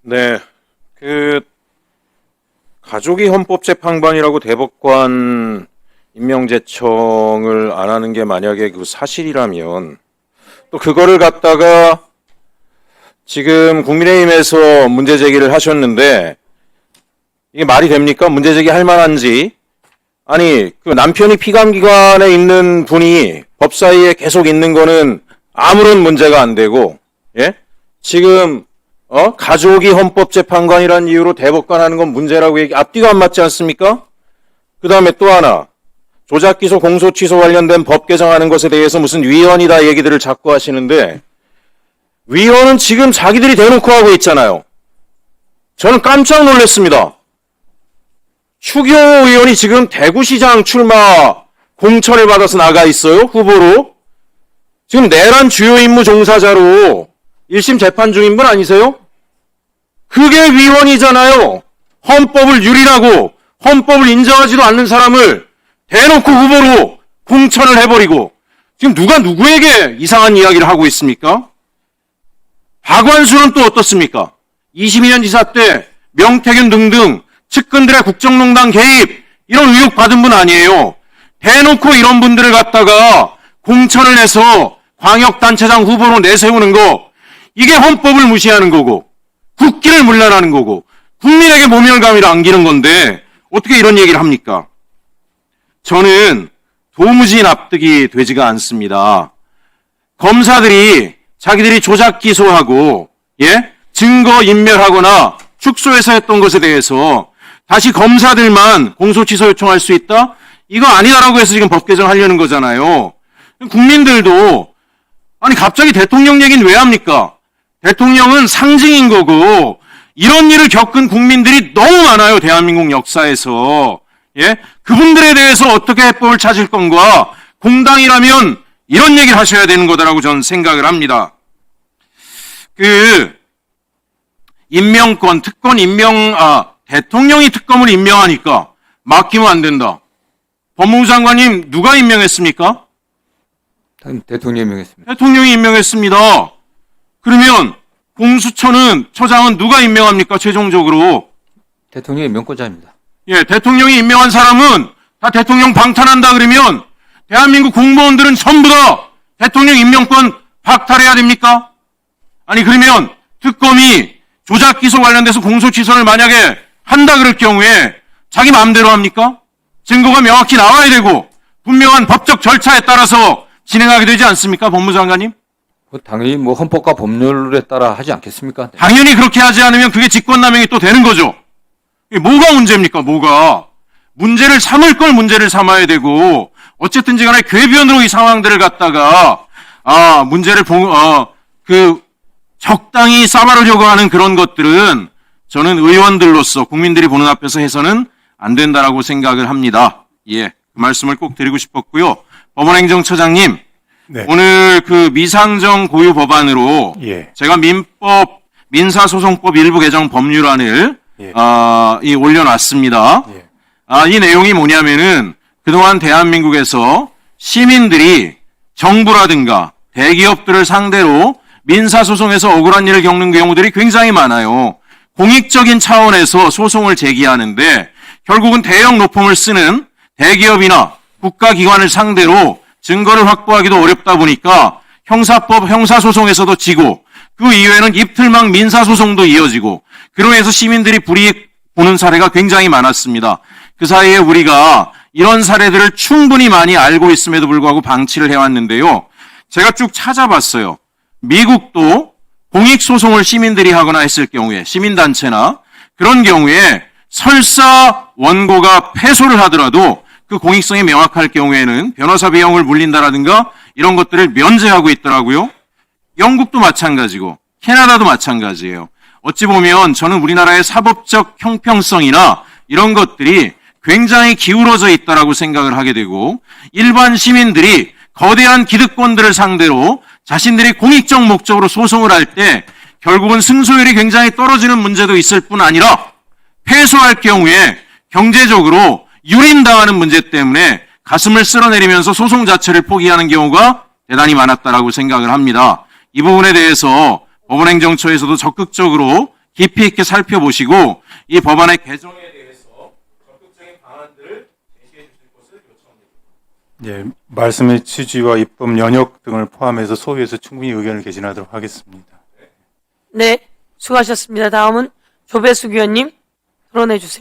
네, 그 가족이 헌법재판관이라고 대법관 임명제청을 안 하는 게 만약에 그 사실이라면 또 그거를 갖다가 지금 국민의힘에서 문제 제기를 하셨는데 이게 말이 됩니까? 문제 제기할 만한지. 아니, 그 남편이 피감기관에 있는 분이 법사위에 계속 있는 거는 아무런 문제가 안 되고, 예? 지금 가족이 헌법재판관이라는 이유로 대법관 하는 건 문제라고 앞뒤가 안 맞지 않습니까? 그 다음에 또 하나, 조작기소 공소취소 관련된 법 개정하는 것에 대해서 무슨 위헌이다 얘기들을 자꾸 하시는데, 위헌은 지금 자기들이 대놓고 하고 있잖아요. 저는 깜짝 놀랐습니다. 추기호 의원이 지금 대구시장 출마 공천을 받아서 나가 있어요, 후보로. 지금 내란 주요 임무 종사자로 1심 재판 중인 분 아니세요? 그게 위헌이잖아요. 헌법을 유린하고 헌법을 인정하지도 않는 사람을 대놓고 후보로 공천을 해버리고 지금 누가 누구에게 이상한 이야기를 하고 있습니까? 박완수는 또 어떻습니까? 22년 지사 때 명태균 등등 측근들의 국정농단 개입 이런 의혹 받은 분 아니에요. 대놓고 이런 분들을 갖다가 공천을 해서 광역단체장 후보로 내세우는 거 이게 헌법을 무시하는 거고 국기를 문란하는 거고 국민에게 모멸감을 안기는 건데 어떻게 이런 얘기를 합니까? 저는 도무지 납득이 되지가 않습니다. 검사들이 자기들이 조작 기소하고 증거 인멸하거나 축소해서 했던 것에 대해서 다시 검사들만 공소취소 요청할 수 있다? 이거 아니다라고 해서 지금 법 개정하려는 거잖아요. 국민들도 아니 갑자기 대통령 얘기는 왜 합니까? 대통령은 상징인 거고 이런 일을 겪은 국민들이 너무 많아요. 대한민국 역사에서. 그분들에 대해서 어떻게 해법을 찾을 건가 공당이라면 이런 얘기를 하셔야 되는 거다라고 저는 생각을 합니다. 임명권, 특권 대통령이 특검을 임명하니까 맡기면 안 된다. 법무부 장관님 누가 임명했습니까? 대통령이 임명했습니다. 대통령이 임명했습니다. 그러면 공수처는 누가 임명합니까? 최종적으로. 대통령이 임명권자입니다. 대통령이 임명한 사람은 다 대통령 방탄한다 그러면 대한민국 공무원들은 전부 다 대통령 임명권 박탈해야 됩니까? 아니 그러면 특검이 조작 기소 관련돼서 공소 취소를 만약에 한다 그럴 경우에 자기 마음대로 합니까? 증거가 명확히 나와야 되고 분명한 법적 절차에 따라서 진행하게 되지 않습니까? 법무부 장관님? 당연히 헌법과 법률에 따라 하지 않겠습니까? 네. 당연히 그렇게 하지 않으면 그게 직권남용이 또 되는 거죠. 이게 뭐가 문제입니까? 뭐가? 문제를 삼을 걸 문제를 삼아야 되고 어쨌든지 간에 궤변으로 이 상황들을 갖다가 문제를 적당히 싸바르려고 하는 그런 것들은 저는 의원들로서 국민들이 보는 앞에서 해서는 안 된다라고 생각을 합니다. 그 말씀을 꼭 드리고 싶었고요. 법원행정처장님, 네. 오늘 그 미상정 고유 법안으로 제가 민사소송법 일부 개정 법률안을 올려놨습니다. 이 내용이 뭐냐면은 그동안 대한민국에서 시민들이 정부라든가 대기업들을 상대로 민사소송에서 억울한 일을 겪는 경우들이 굉장히 많아요. 공익적인 차원에서 소송을 제기하는데 결국은 대형 로펌을 쓰는 대기업이나 국가기관을 상대로 증거를 확보하기도 어렵다 보니까 형사법, 형사소송에서도 지고 그 이후에는 입틀막 민사소송도 이어지고 그로 해서 시민들이 불이익 보는 사례가 굉장히 많았습니다. 그 사이에 우리가 이런 사례들을 충분히 많이 알고 있음에도 불구하고 방치를 해왔는데요. 제가 쭉 찾아봤어요. 미국도 공익소송을 시민들이 하거나 했을 경우에 시민단체나 그런 경우에 설사 원고가 패소를 하더라도 그 공익성이 명확할 경우에는 변호사 비용을 물린다라든가 이런 것들을 면제하고 있더라고요. 영국도 마찬가지고 캐나다도 마찬가지예요. 어찌 보면 저는 우리나라의 사법적 형평성이나 이런 것들이 굉장히 기울어져 있다라고 생각을 하게 되고 일반 시민들이 거대한 기득권들을 상대로 자신들이 공익적 목적으로 소송을 할 때 결국은 승소율이 굉장히 떨어지는 문제도 있을 뿐 아니라 패소할 경우에 경제적으로 유린당하는 문제 때문에 가슴을 쓸어내리면서 소송 자체를 포기하는 경우가 대단히 많았다라고 생각을 합니다. 이 부분에 대해서 법원행정처에서도 적극적으로 깊이 있게 살펴보시고 이 법안의 개정에 대해서 적극적인 방안들을 제시해 주실 것을 요청합니다. 예, 말씀의 취지와 입법 연역 등을 포함해서 소위에서 충분히 의견을 개진하도록 하겠습니다. 네, 수고하셨습니다. 다음은 조배숙 의원님 토론해 주세요.